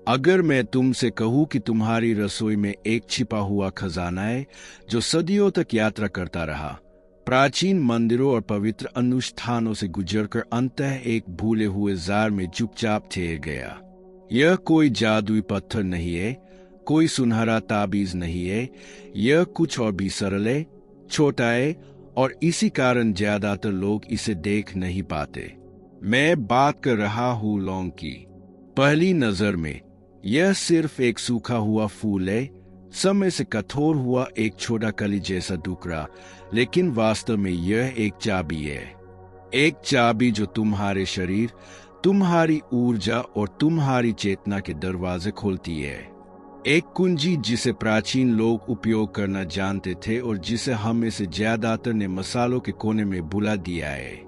अगर मैं तुमसे कहूं कि तुम्हारी रसोई में एक छिपा हुआ खजाना है जो सदियों तक यात्रा करता रहा, प्राचीन मंदिरों और पवित्र अनुष्ठानों से गुजरकर अंततः एक भूले हुए जार में चुपचाप ठहर गया। यह कोई जादुई पत्थर नहीं है, कोई सुनहरा ताबीज नहीं है, यह कुछ और भी सरल है, छोटा है, और इसी कारण ज्यादातर लोग इसे देख नहीं पाते। मैं बात कर रहा हूं लौंग की। पहली नजर में यह सिर्फ एक सूखा हुआ फूल है, समय से कठोर हुआ एक छोटा कली जैसा टुकड़ा, लेकिन वास्तव में यह एक चाबी है। एक चाबी जो तुम्हारे शरीर, तुम्हारी ऊर्जा और तुम्हारी चेतना के दरवाजे खोलती है। एक कुंजी जिसे प्राचीन लोग उपयोग करना जानते थे और जिसे हम में से ज्यादातर ने मसालों के कोने में भुला दिया है।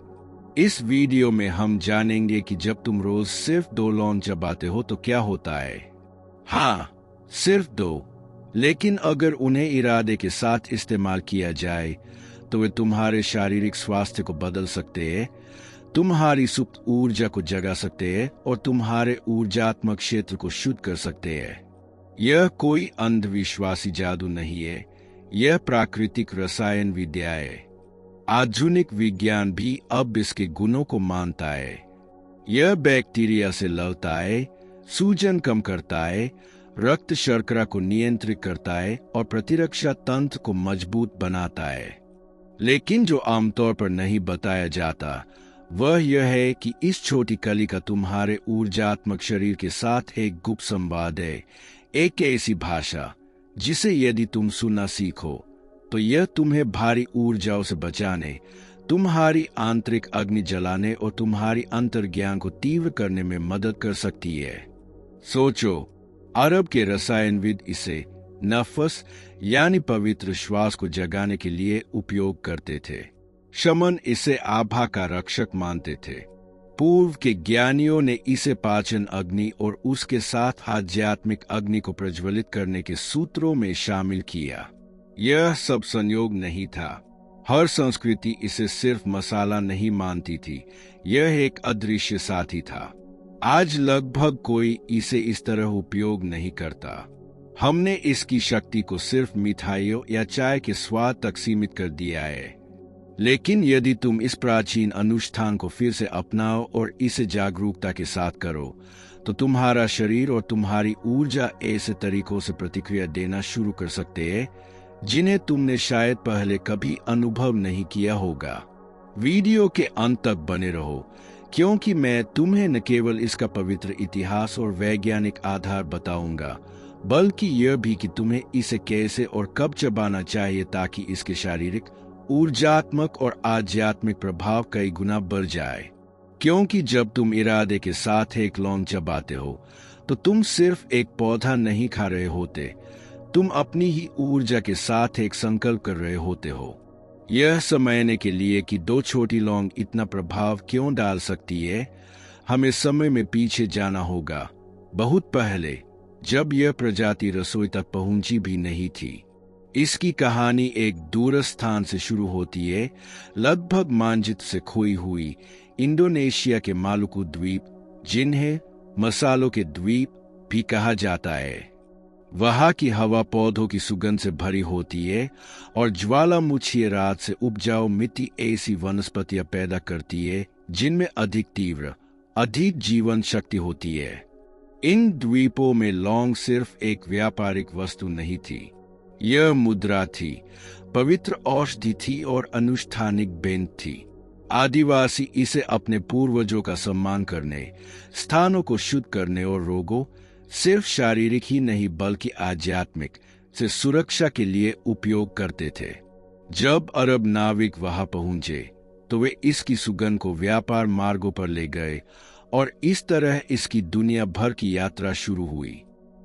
इस वीडियो में हम जानेंगे कि जब तुम रोज सिर्फ 2 लौंग चबाते हो तो क्या होता है। हाँ, सिर्फ 2, लेकिन अगर उन्हें इरादे के साथ इस्तेमाल किया जाए तो वे तुम्हारे शारीरिक स्वास्थ्य को बदल सकते हैं, तुम्हारी सुप्त ऊर्जा को जगा सकते हैं और तुम्हारे ऊर्जात्मक क्षेत्र को शुद्ध कर सकते हैं। यह कोई अंधविश्वासी जादू नहीं है, यह प्राकृतिक रसायन विद्या है। आधुनिक विज्ञान भी अब इसके गुणों को मानता है। यह बैक्टीरिया से लड़ता है, सूजन कम करता है, रक्त शर्करा को नियंत्रित करता है और प्रतिरक्षा तंत्र को मजबूत बनाता है। लेकिन जो आमतौर पर नहीं बताया जाता वह यह है कि इस छोटी कली का तुम्हारे ऊर्जात्मक शरीर के साथ एक गुप्त संवाद है, एक ऐसी भाषा जिसे यदि तुम सुनना सीखो तो यह तुम्हें भारी ऊर्जाओं से बचाने, तुम्हारी आंतरिक अग्नि जलाने और तुम्हारी अंतर्ज्ञान को तीव्र करने में मदद कर सकती है। सोचो, अरब के रसायनविद इसे नफस यानी पवित्र श्वास को जगाने के लिए उपयोग करते थे। शमन इसे आभा का रक्षक मानते थे। पूर्व के ज्ञानियों ने इसे पाचन अग्नि और उसके साथ आध्यात्मिक अग्नि को प्रज्वलित करने के सूत्रों में शामिल किया। यह सब संयोग नहीं था। हर संस्कृति इसे सिर्फ मसाला नहीं मानती थी, यह एक अदृश्य साथी था। आज लगभग कोई इसे इस तरह उपयोग नहीं करता। हमने इसकी शक्ति को सिर्फ मिठाइयों या चाय के स्वाद तक सीमित कर दिया है। लेकिन यदि तुम इस प्राचीन अनुष्ठान को फिर से अपनाओ और इसे जागरूकता के साथ करो, तो तुम्हारा शरीर और तुम्हारी ऊर्जा ऐसे तरीकों से प्रतिक्रिया देना शुरू कर सकते हैं जिन्हें तुमने शायद पहले कभी अनुभव नहीं किया होगा। वीडियो के अंत तक बने रहो, क्योंकि मैं तुम्हें न केवल इसका पवित्र इतिहास और वैज्ञानिक आधार बताऊंगा, बल्कि यह भी कि तुम्हें इसे कैसे और कब चबाना चाहिए ताकि इसके शारीरिक, ऊर्जात्मक और आध्यात्मिक प्रभाव कई गुना बढ़ जाए। क्योंकि जब तुम इरादे के साथ एक लौंग चबाते हो तो तुम सिर्फ एक पौधा नहीं खा रहे होते, तुम अपनी ही ऊर्जा के साथ एक संकल्प कर रहे होते हो। यह समझने के लिए कि 2 छोटी लौंग इतना प्रभाव क्यों डाल सकती है, हमें समय में पीछे जाना होगा, बहुत पहले, जब यह प्रजाति रसोई तक पहुंची भी नहीं थी। इसकी कहानी एक दूरस्थ स्थान से शुरू होती है, लगभग मानचित्र से खोई हुई इंडोनेशिया के मालुकू द्वीप, जिन्हें मसालों के द्वीप भी कहा जाता है। वहां की हवा पौधों की सुगंध से भरी होती है और ज्वालामुखी रात से उपजाऊ मिट्टी ऐसी वनस्पतियां पैदा करती है जिनमें अधिक तीव्र, अधिक जीवन शक्ति होती है। इन द्वीपों में लौंग सिर्फ एक व्यापारिक वस्तु नहीं थी, यह मुद्रा थी, पवित्र औषधि थी और अनुष्ठानिक बेंत थी। आदिवासी इसे अपने पूर्वजों का सम्मान करने, स्थानों को शुद्ध करने और रोगों, सिर्फ शारीरिक ही नहीं बल्कि आध्यात्मिक, से सुरक्षा के लिए उपयोग करते थे। जब अरब नाविक वहां पहुंचे तो वे इसकी सुगंध को व्यापार मार्गों पर ले गए और इस तरह इसकी दुनिया भर की यात्रा शुरू हुई।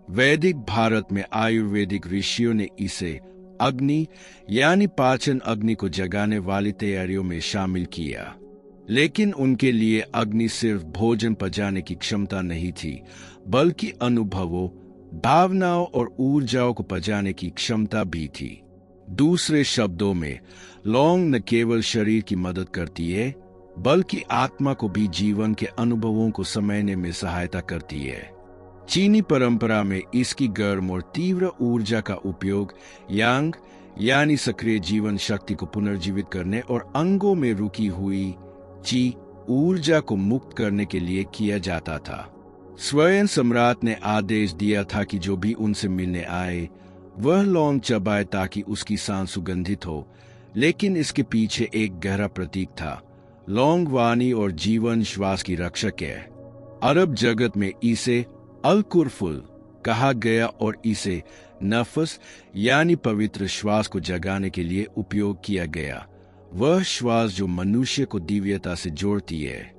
वैदिक भारत में आयुर्वेदिक ऋषियों ने इसे अग्नि यानी पाचन अग्नि को जगाने वाली तैयारियों में शामिल किया, लेकिन उनके लिए अग्नि सिर्फ भोजन पचाने की क्षमता नहीं थी, बल्कि अनुभवों, भावनाओं और ऊर्जाओं को पचाने की क्षमता भी थी। दूसरे शब्दों में, लौंग न केवल शरीर की मदद करती है, बल्कि आत्मा को भी जीवन के अनुभवों को समझने में सहायता करती है। चीनी परंपरा में इसकी गर्म और तीव्र ऊर्जा का उपयोग यांग यानी सक्रिय जीवन शक्ति को पुनर्जीवित करने और अंगों में रुकी हुई ची ऊर्जा को मुक्त करने के लिए किया जाता था। स्वयं सम्राट ने आदेश दिया था कि जो भी उनसे मिलने आए वह लौंग चबाए ताकि उसकी सांस सुगंधित हो, लेकिन इसके पीछे एक गहरा प्रतीक था। लौंग वाणी और जीवन श्वास की रक्षक है। अरब जगत में इसे अल-कुरफुल कहा गया और इसे नफस यानी पवित्र श्वास को जगाने के लिए उपयोग किया गया, वह श्वास जो मनुष्य को दिव्यता से जोड़ती है।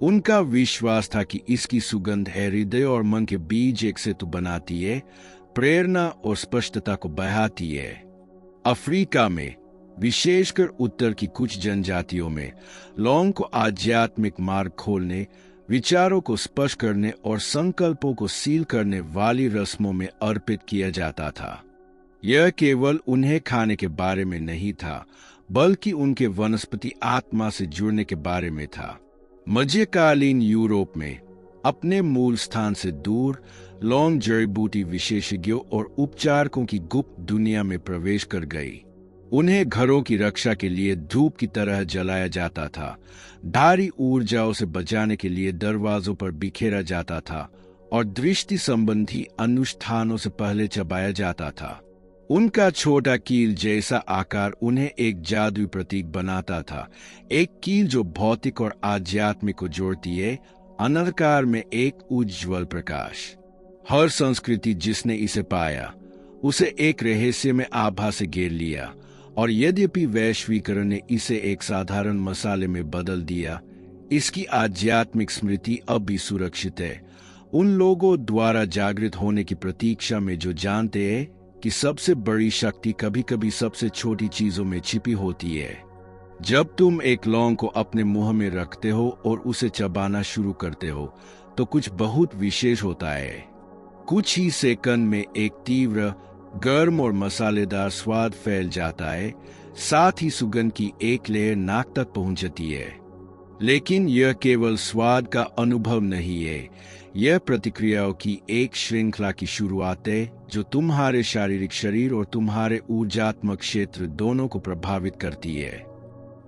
उनका विश्वास था कि इसकी सुगंध हृदय और मन के बीच एक सेतु बनाती है, प्रेरणा और स्पष्टता को बढ़ाती है। अफ्रीका में, विशेषकर उत्तर की कुछ जनजातियों में, लौंग को आध्यात्मिक मार्ग खोलने, विचारों को स्पष्ट करने और संकल्पों को सील करने वाली रस्मों में अर्पित किया जाता था। यह केवल उन्हें खाने के बारे में नहीं था, बल्कि उनके वनस्पति आत्मा से जुड़ने के बारे में था। मध्यकालीन यूरोप में अपने मूल स्थान से दूर लौंग जड़ी बूटी विशेषज्ञों और उपचारकों की गुप्त दुनिया में प्रवेश कर गई। उन्हें घरों की रक्षा के लिए धूप की तरह जलाया जाता था, धारी ऊर्जाओं से बचाने के लिए दरवाजों पर बिखेरा जाता था और दृष्टि संबंधी अनुष्ठानों से पहले चबाया जाता था। उनका छोटा कील जैसा आकार उन्हें एक जादुई प्रतीक बनाता था, एक कील जो भौतिक और आध्यात्मिक को जोड़ती है, अंधकार में एक उज्ज्वल प्रकाश। हर संस्कृति जिसने इसे पाया उसे एक रहस्यमय आभा से घेर लिया, और यद्यपि वैश्वीकरण ने इसे एक साधारण मसाले में बदल दिया, इसकी आध्यात्मिक स्मृति अब भी सुरक्षित है, उन लोगों द्वारा जागृत होने की प्रतीक्षा में जो जानते हैं कि सबसे बड़ी शक्ति कभी कभी सबसे छोटी चीजों में छिपी होती है। जब तुम एक लौंग को अपने मुंह में रखते हो और उसे चबाना शुरू करते हो तो कुछ बहुत विशेष होता है। कुछ ही सेकंड में एक तीव्र, गर्म और मसालेदार स्वाद फैल जाता है, साथ ही सुगंध की एक लेयर नाक तक पहुंचती है। लेकिन यह केवल स्वाद का अनुभव नहीं है, यह प्रतिक्रियाओं की एक श्रृंखला की शुरुआत है जो तुम्हारे शारीरिक शरीर और तुम्हारे ऊर्जात्मक क्षेत्र दोनों को प्रभावित करती है।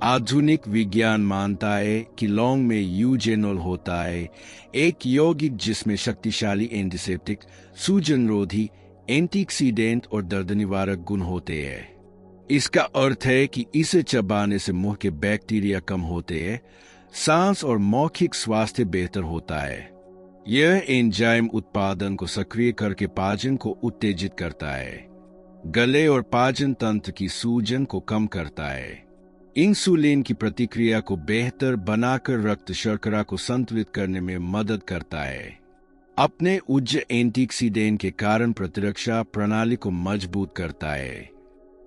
आधुनिक विज्ञान मानता है कि लौंग में यूजेनोल होता है, एक यौगिक जिसमें शक्तिशाली एंटीसेप्टिक, सूजनरोधी, एंटीऑक्सीडेंट और दर्द निवारक गुण होते हैं। इसका अर्थ है कि इसे चबाने से मुंह के बैक्टीरिया कम होते हैं, सांस और मौखिक स्वास्थ्य बेहतर होता है। यह एंजाइम उत्पादन को सक्रिय करके पाचन को उत्तेजित करता है, गले और पाचन तंत्र की सूजन को कम करता है, इंसुलिन की प्रतिक्रिया को बेहतर बनाकर रक्त शर्करा को संतुलित करने में मदद करता है। अपने उच्च एंटीऑक्सीडेंट के कारण प्रतिरक्षा प्रणाली को मजबूत करता है।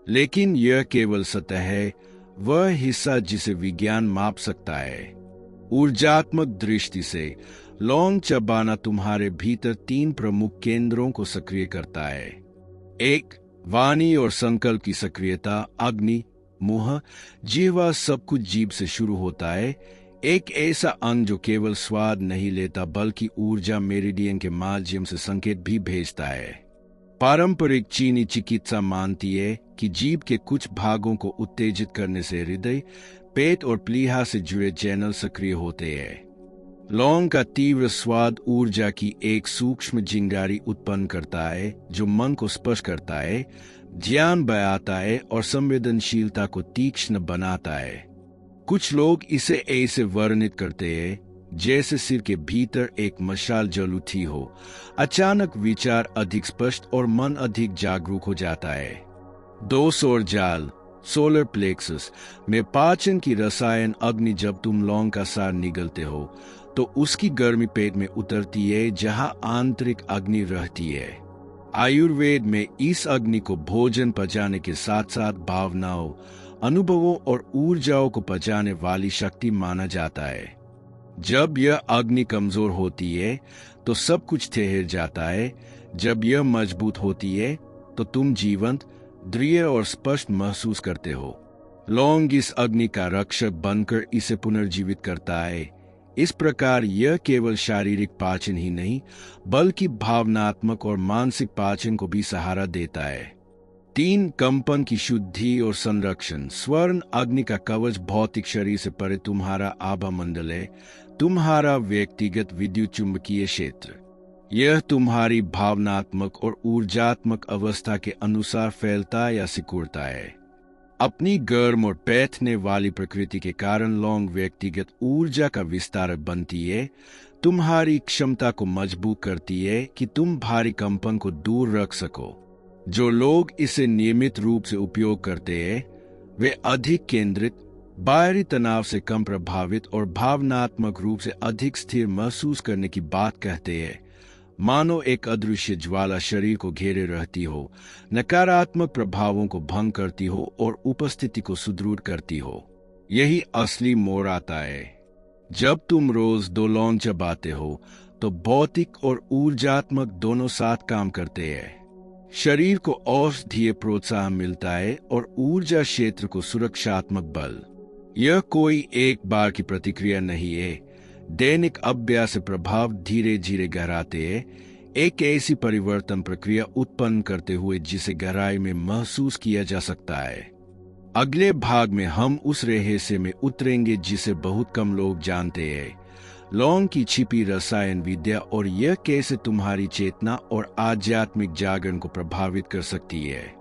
लेकिन यह केवल सतह है, वह हिस्सा जिसे विज्ञान माप सकता है। ऊर्जात्मक दृष्टि से लौंग चबाना तुम्हारे भीतर 3 प्रमुख केंद्रों को सक्रिय करता है। 1. वाणी और संकल्प की सक्रियता। अग्नि, मुंह, जिह्वा सब कुछ जीभ से शुरू होता है, एक ऐसा अंग जो केवल स्वाद नहीं लेता बल्कि ऊर्जा मेरिडियन के माध्यम से संकेत भी भेजता है। पारंपरिक चीनी चिकित्सा मानती है कि जीभ के कुछ भागों को उत्तेजित करने से हृदय, पेट और प्लीहा से जुड़े चैनल सक्रिय होते हैं। लौंग का तीव्र स्वाद ऊर्जा की एक सूक्ष्म चिंगारी उत्पन्न करता है जो मन को स्पर्श करता है, ध्यान बढ़ाता है और संवेदनशीलता को तीक्ष्ण बनाता है। कुछ लोग इसे ऐसे वर्णित करते हैं जैसे सिर के भीतर एक मशाल जल उठी हो, अचानक विचार अधिक स्पष्ट और मन अधिक जागरूक हो जाता है। 2 सौर जाल, सोलर प्लेक्सस में पाचन की रसायन अग्नि। जब तुम लौंग का सार निगलते हो तो उसकी गर्मी पेट में उतरती है जहां आंतरिक अग्नि रहती है। आयुर्वेद में इस अग्नि को भोजन पचाने के साथ साथ भावनाओं, अनुभवों और ऊर्जाओं को पचाने वाली शक्ति माना जाता है। जब यह अग्नि कमजोर होती है तो सब कुछ ठहर जाता है, जब यह मजबूत होती है तो तुम जीवंत, दृढ़ और स्पष्ट महसूस करते हो। लौंग इस अग्नि का रक्षक बनकर इसे पुनर्जीवित करता है, इस प्रकार यह केवल शारीरिक पाचन ही नहीं बल्कि भावनात्मक और मानसिक पाचन को भी सहारा देता है। 3 कंपन की शुद्धि और संरक्षण। स्वर्ण अग्नि का कवच भौतिक शरीर से परे तुम्हारा आभा मंडल है, तुम्हारा व्यक्तिगत विद्युत चुंबकीय क्षेत्र। यह तुम्हारी भावनात्मक और ऊर्जात्मक अवस्था के अनुसार फैलता या सिकुड़ता है। अपनी गर्म और पैठने वाली प्रकृति के कारण लौंग व्यक्तिगत ऊर्जा का विस्तारक बनती है, तुम्हारी क्षमता को मजबूत करती है कि तुम भारी कंपन को दूर रख सको। जो लोग इसे नियमित रूप से उपयोग करते हैं वे अधिक केंद्रित, बाहरी तनाव से कम प्रभावित और भावनात्मक रूप से अधिक स्थिर महसूस करने की बात कहते हैं। मानो एक अदृश्य ज्वाला शरीर को घेरे रहती हो, नकारात्मक प्रभावों को भंग करती हो और उपस्थिति को सुदृढ़ करती हो। यही असली मोड़ आता है। जब तुम रोज 2 लौंग चबाते हो तो भौतिक और ऊर्जात्मक दोनों साथ काम करते हैं। शरीर को औषधीय प्रोत्साहन मिलता है और ऊर्जा क्षेत्र को सुरक्षात्मक बल। यह कोई एक बार की प्रतिक्रिया नहीं है। दैनिक अभ्यास से प्रभाव धीरे धीरे गहराते हैं, एक ऐसी परिवर्तन प्रक्रिया उत्पन्न करते हुए जिसे गहराई में महसूस किया जा सकता है। अगले भाग में हम उस रहस्य में उतरेंगे जिसे बहुत कम लोग जानते हैं, लौंग की छिपी रसायन विद्या और यह कैसे तुम्हारी चेतना और आध्यात्मिक जागरण को प्रभावित कर सकती है।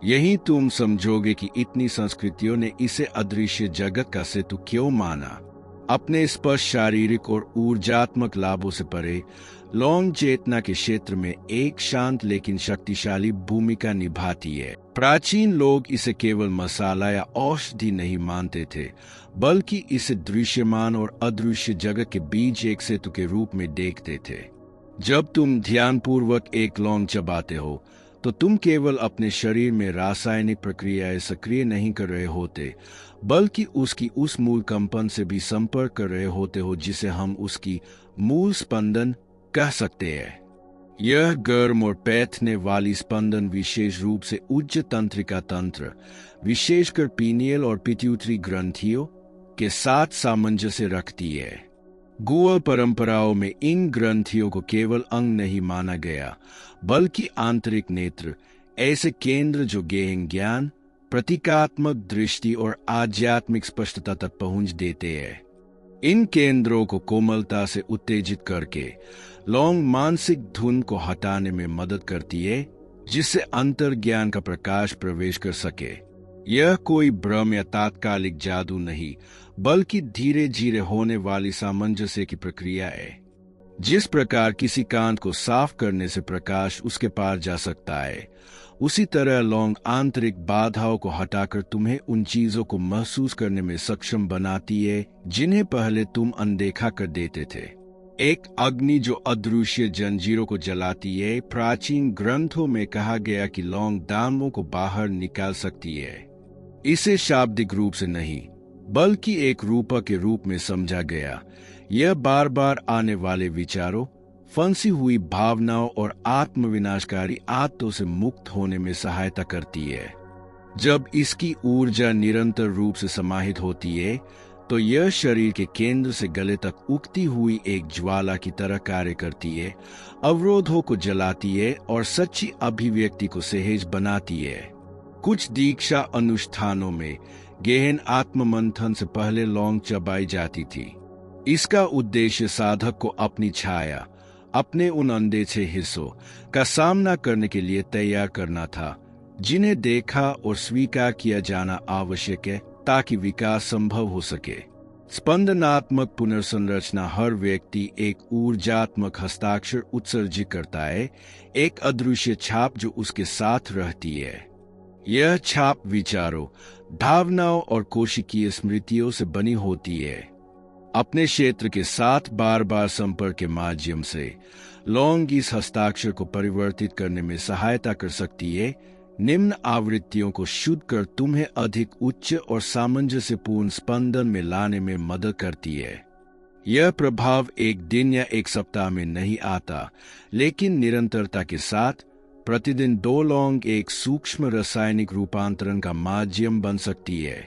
यही तुम समझोगे कि इतनी संस्कृतियों ने इसे अदृश्य जगत का सेतु क्यों माना। अपने स्पष्ट शारीरिक और ऊर्जात्मक लाभों से परे लौंग चेतना के क्षेत्र में एक शांत लेकिन शक्तिशाली भूमिका निभाती है। प्राचीन लोग इसे केवल मसाला या औषधि नहीं मानते थे, बल्कि इसे दृश्यमान और अदृश्य जगत के बीच एक सेतु के रूप में देखते थे। जब तुम ध्यानपूर्वक एक लौंग चबाते हो तो तुम केवल अपने शरीर में रासायनिक प्रक्रियाएं सक्रिय नहीं कर रहे होते, बल्कि उसकी उस मूल कंपन से भी संपर्क कर रहे होते हो जिसे हम उसकी मूल स्पंदन कह सकते हैं। यह गर्म और पैठने वाली स्पंदन विशेष रूप से उच्च तंत्रिका तंत्र, विशेषकर पीनियल और पिट्यूटरी ग्रंथियों के साथ सामंजस्य रखती है। गुआ परंपराओं में इन ग्रंथियों को केवल अंग नहीं माना गया, बल्कि आंतरिक नेत्र, ऐसे केंद्र जो गहन ज्ञान, प्रतीकात्मक दृष्टि और आध्यात्मिक स्पष्टता तक पहुंच देते हैं। इन केंद्रों को कोमलता से उत्तेजित करके लौंग मानसिक धुन को हटाने में मदद करती है, जिससे अंतर्ज्ञान का प्रकाश प्रवेश कर सके। यह कोई भ्रम या तात्कालिक जादू नहीं, बल्कि धीरे धीरे होने वाली सामंजस्य की प्रक्रिया है। जिस प्रकार किसी कांच को साफ करने से प्रकाश उसके पार जा सकता है, उसी तरह लौंग आंतरिक बाधाओं को हटाकर तुम्हें उन चीजों को महसूस करने में सक्षम बनाती है जिन्हें पहले तुम अनदेखा कर देते थे। एक अग्नि जो अदृश्य जंजीरों को जलाती है। प्राचीन ग्रंथों में कहा गया कि लौंग दानवों को बाहर निकाल सकती है। इसे शाब्दिक रूप से नहीं, बल्कि एक रूपक के रूप में समझा गया। यह बार बार आने वाले विचारों, फंसी हुई भावनाओं और आत्मविनाशकारी आदतों से मुक्त होने में सहायता करती है। जब इसकी ऊर्जा निरंतर रूप से समाहित होती है तो यह शरीर के केंद्र से गले तक उगती हुई एक ज्वाला की तरह कार्य करती है, अवरोधों को जलाती है और सच्ची अभिव्यक्ति को सहज बनाती है। कुछ दीक्षा अनुष्ठानों में गहन आत्ममंथन से पहले लौंग चबाई जाती थी। इसका उद्देश्य साधक को अपनी छाया, अपने उन अनदेखे हिस्सों का सामना करने के लिए तैयार करना था, जिन्हें देखा और स्वीकार किया जाना आवश्यक है ताकि विकास संभव हो सके। स्पंदनात्मक पुनर्संरचना हर व्यक्ति एक ऊर्जात्मक हस्ताक्षर उत्सर्जित करता है, एक अदृश्य छाप जो उसके साथ रहती है। यह छाप विचारों, भावनाओं और कोशिकीय स्मृतियों से बनी होती है। अपने क्षेत्र के साथ बार बार संपर्क के माध्यम से लौंग इस हस्ताक्षर को परिवर्तित करने में सहायता कर सकती है, निम्न आवृत्तियों को शुद्ध कर तुम्हें अधिक उच्च और सामंजस्यपूर्ण स्पंदन में लाने में मदद करती है। यह प्रभाव एक दिन या एक सप्ताह में नहीं आता, लेकिन निरंतरता के साथ प्रतिदिन 2 लौंग एक सूक्ष्म रासायनिक रूपांतरण का माध्यम बन सकती है।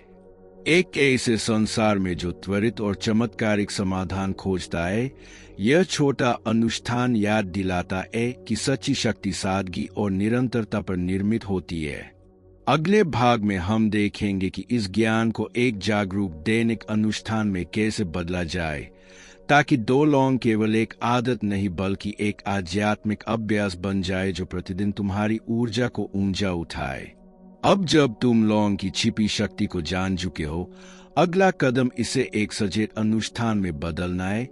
एक ऐसे संसार में जो त्वरित और चमत्कारिक समाधान खोजता है, यह छोटा अनुष्ठान याद दिलाता है कि सच्ची शक्ति सादगी और निरंतरता पर निर्मित होती है। अगले भाग में हम देखेंगे कि इस ज्ञान को एक जागरूक दैनिक अनुष्ठान में कैसे बदला जाए, ताकि दो लौंग केवल एक आदत नहीं बल्कि एक आध्यात्मिक अभ्यास बन जाए जो प्रतिदिन तुम्हारी ऊर्जा को ऊंचा उठाए। अब जब तुम लौंग की छिपी शक्ति को जान चुके हो, अगला कदम इसे एक सचेत अनुष्ठान में बदलना है,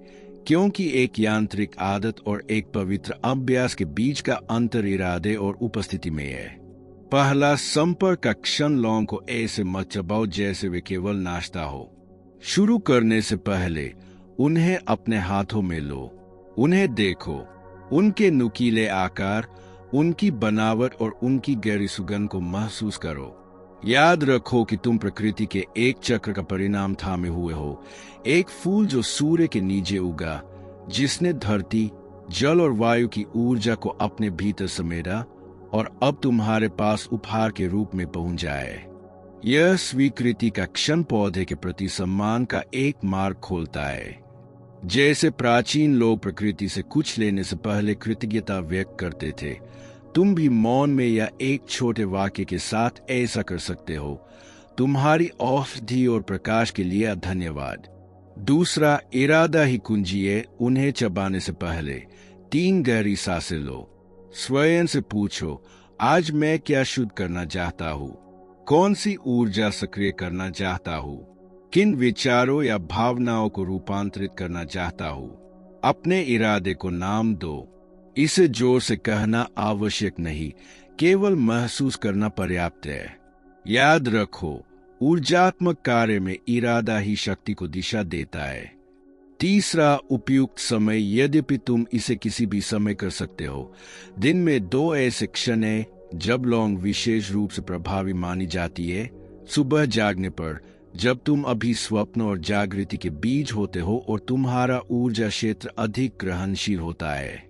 क्योंकि एक यांत्रिक आदत और एक पवित्र अभ्यास के बीच का अंतर इरादे और उपस्थिति में है। पहला संपर्क का क्षण लौंग को ऐसे मत चबाओ जैसे वे केवल नाश्ता हो। शुरू करने से पहले उन्हें अपने हाथों में लो, उन्हें देखो, उनके नुकीले आकार, उनकी बनावट और उनकी गहरी सुगंध को महसूस करो। याद रखो कि तुम प्रकृति के एक चक्र का परिणाम थामे हुए हो, एक फूल जो सूर्य के नीचे उगा, जिसने धरती, जल और वायु की ऊर्जा को अपने भीतर समेटा और अब तुम्हारे पास उपहार के रूप में पहुंचा है। यह स्वीकृति का क्षण पौधे के प्रति सम्मान का एक मार्ग खोलता है। जैसे प्राचीन लोग प्रकृति से कुछ लेने से पहले कृतज्ञता व्यक्त करते थे, तुम भी मौन में या एक छोटे वाक्य के साथ ऐसा कर सकते हो। तुम्हारी औषधि और प्रकाश के लिए धन्यवाद। दूसरा, इरादा ही कुंजी है। उन्हें चबाने से पहले 3 गहरी सांसें लो। स्वयं से पूछो, आज मैं क्या शुद्ध करना चाहता हूँ? कौन सी ऊर्जा सक्रिय करना चाहता हूँ? किन विचारों या भावनाओं को रूपांतरित करना चाहता हूँ? अपने इरादे को नाम दो। इसे जोर से कहना आवश्यक नहीं, केवल महसूस करना पर्याप्त है। याद रखो, ऊर्जात्मक कार्य में इरादा ही शक्ति को दिशा देता है। तीसरा, उपयुक्त समय। यद्यपि तुम इसे किसी भी समय कर सकते हो, दिन में 2 ऐसे क्षण हैं जब लौंग विशेष रूप से प्रभावी मानी जाती है। सुबह जागने पर, जब तुम अभी स्वप्न और जागृति के बीच होते हो और तुम्हारा ऊर्जा क्षेत्र अधिक ग्रहणशील होता है।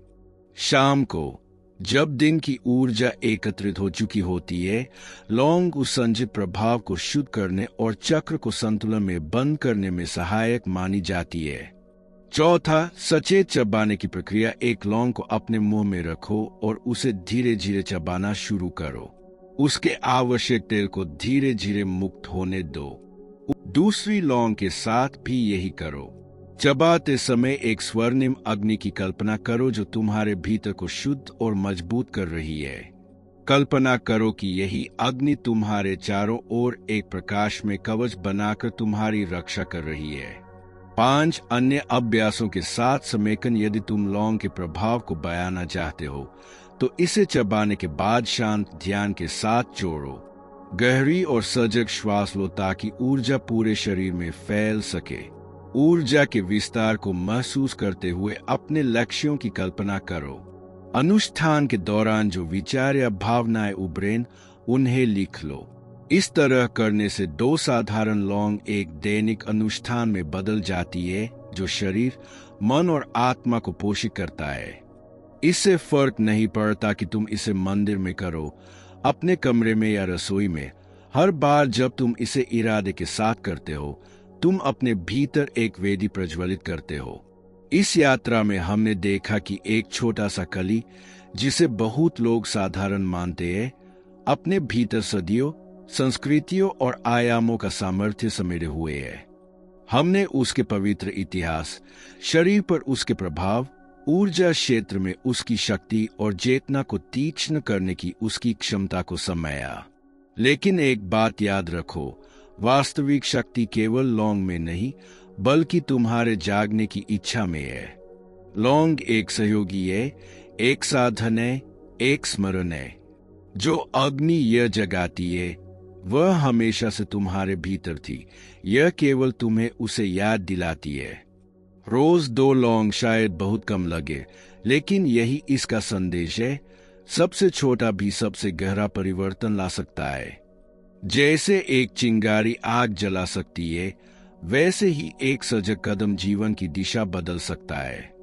शाम को, जब दिन की ऊर्जा एकत्रित हो चुकी होती है, लौंग उस संचित प्रभाव को शुद्ध करने और चक्र को संतुलन में बंद करने में सहायक मानी जाती है। चौथा, सचेत चबाने की प्रक्रिया। एक लौंग को अपने मुंह में रखो और उसे धीरे धीरे चबाना शुरू करो। उसके आवश्यक तेल को धीरे धीरे मुक्त होने दो। दूसरी लौंग के साथ भी यही करो। चबाते समय एक स्वर्णिम अग्नि की कल्पना करो जो तुम्हारे भीतर को शुद्ध और मजबूत कर रही है। कल्पना करो कि यही अग्नि तुम्हारे चारों ओर एक प्रकाश में कवच बनाकर तुम्हारी रक्षा कर रही है। 5 अन्य अभ्यासों के साथ समेकन। यदि तुम लौंग के प्रभाव को बयाना चाहते हो, तो इसे चबाने के बाद शांत ध्यान के साथ जोड़ो। गहरी और सजग श्वास लो ताकि ऊर्जा पूरे शरीर में फैल सके। ऊर्जा के विस्तार को महसूस करते हुए अपने लक्ष्यों की कल्पना करो। अनुष्ठान के दौरान जो विचार या भावनाएं उभरें, उन्हें लिख लो। इस तरह करने से 2 साधारण लौंग एक दैनिक अनुष्ठान में बदल जाती है जो शरीर, मन और आत्मा को पोषित करता है। इससे फर्क नहीं पड़ता कि तुम इसे मंदिर में करो, अपने कमरे में या रसोई में। हर बार जब तुम इसे इरादे के साथ करते हो, तुम अपने भीतर एक वेदी प्रज्वलित करते हो। इस यात्रा में हमने देखा कि एक छोटा सा कली, जिसे बहुत लोग साधारण मानते हैं, अपने भीतर सदियों, संस्कृतियों और आयामों का सामर्थ्य समेटे हुए है। हमने उसके पवित्र इतिहास, शरीर पर उसके प्रभाव, ऊर्जा क्षेत्र में उसकी शक्ति और चेतना को तीक्ष्ण करने की उसकी क्षमता को समझा। लेकिन एक बात याद रखो, वास्तविक शक्ति केवल लौंग में नहीं, बल्कि तुम्हारे जागने की इच्छा में है। लौंग एक सहयोगी है, एक साधन है, एक स्मरण है। जो अग्नि यह जगाती है, वह हमेशा से तुम्हारे भीतर थी। यह केवल तुम्हें उसे याद दिलाती है। रोज 2 लौंग शायद बहुत कम लगे, लेकिन यही इसका संदेश है। सबसे छोटा भी सबसे गहरा परिवर्तन ला सकता है। जैसे एक चिंगारी आग जला सकती है, वैसे ही एक सजग कदम जीवन की दिशा बदल सकता है।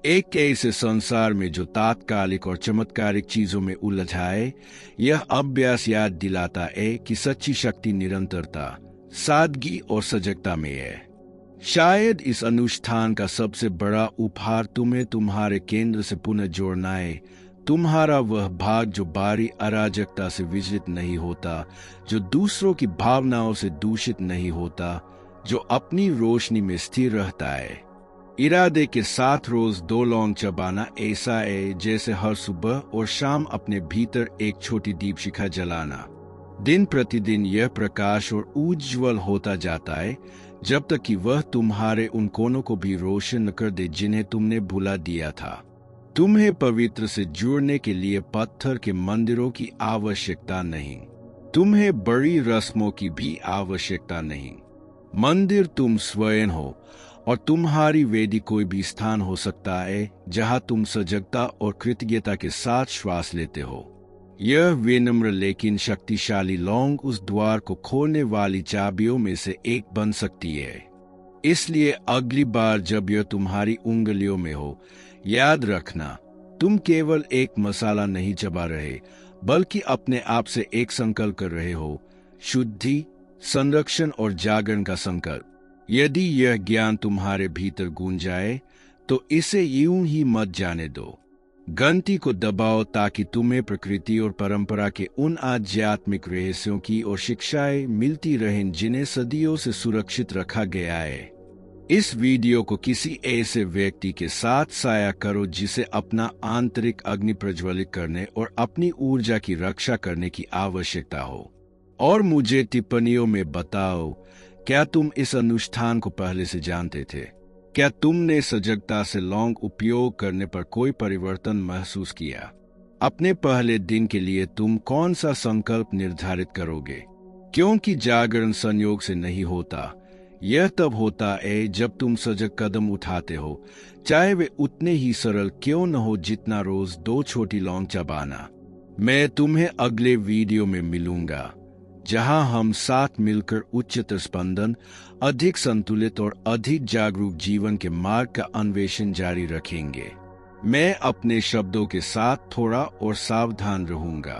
एक ऐसे संसार में जो तात्कालिक और चमत्कारिक चीजों में उलझा है, यह अभ्यास याद दिलाता है कि सच्ची शक्ति निरंतरता, सादगी और सजगता में है। शायद इस अनुष्ठान का सबसे बड़ा उपहार तुम्हें तुम्हारे केंद्र से पुनः जोड़ना है, तुम्हारा वह भाग जो बाहरी अराजकता से विचलित नहीं होता, जो दूसरों की भावनाओं से दूषित नहीं होता, जो अपनी रोशनी में स्थिर रहता है। इरादे के साथ रोज 2 लौंग चबाना ऐसा है जैसे हर सुबह और शाम अपने भीतर एक छोटी दीपशिखा जलाना। दिन प्रतिदिन यह प्रकाश और उज्ज्वल होता जाता है जब तक कि वह तुम्हारे उन कोनों को भी रोशन न कर दे जिन्हें तुमने भुला दिया था। तुम्हें पवित्र से जुड़ने के लिए पत्थर के मंदिरों की आवश्यकता नहीं, तुम्हें बड़ी रस्मों की भी आवश्यकता नहीं। मंदिर तुम स्वयं हो और तुम्हारी वेदी कोई भी स्थान हो सकता है जहां तुम सजगता और कृतज्ञता के साथ श्वास लेते हो। यह विनम्र लेकिन शक्तिशाली लौंग उस द्वार को खोलने वाली चाबियों में से एक बन सकती है। इसलिए अगली बार जब यह तुम्हारी उंगलियों में हो, याद रखना तुम केवल एक मसाला नहीं चबा रहे, बल्कि अपने आप से एक संकल्प कर रहे हो, शुद्धि, संरक्षण और जागरण का संकल्प। यदि यह ज्ञान तुम्हारे भीतर गूंज जाए तो इसे यूं ही मत जाने दो। गंती को दबाओ ताकि तुम्हें प्रकृति और परंपरा के उन आध्यात्मिक रहस्यों की और शिक्षाएं मिलती रहें जिन्हें सदियों से सुरक्षित रखा गया है। इस वीडियो को किसी ऐसे व्यक्ति के साथ साझा करो जिसे अपना आंतरिक अग्नि प्रज्वलित करने और अपनी ऊर्जा की रक्षा करने की आवश्यकता हो। और मुझे टिप्पणियों में बताओ, क्या तुम इस अनुष्ठान को पहले से जानते थे? क्या तुमने सजगता से लौंग उपयोग करने पर कोई परिवर्तन महसूस किया? अपने पहले दिन के लिए तुम कौन सा संकल्प निर्धारित करोगे? क्योंकि जागरण संयोग से नहीं होता, यह तब होता है जब तुम सजग कदम उठाते हो, चाहे वे उतने ही सरल क्यों न हो जितना रोज 2 छोटी लौंग चबाना। मैं तुम्हें अगले वीडियो में मिलूंगा जहां हम साथ मिलकर उच्चतर स्पंदन, अधिक संतुलित और अधिक जागरूक जीवन के मार्ग का अन्वेषण जारी रखेंगे। मैं अपने शब्दों के साथ थोड़ा और सावधान रहूंगा।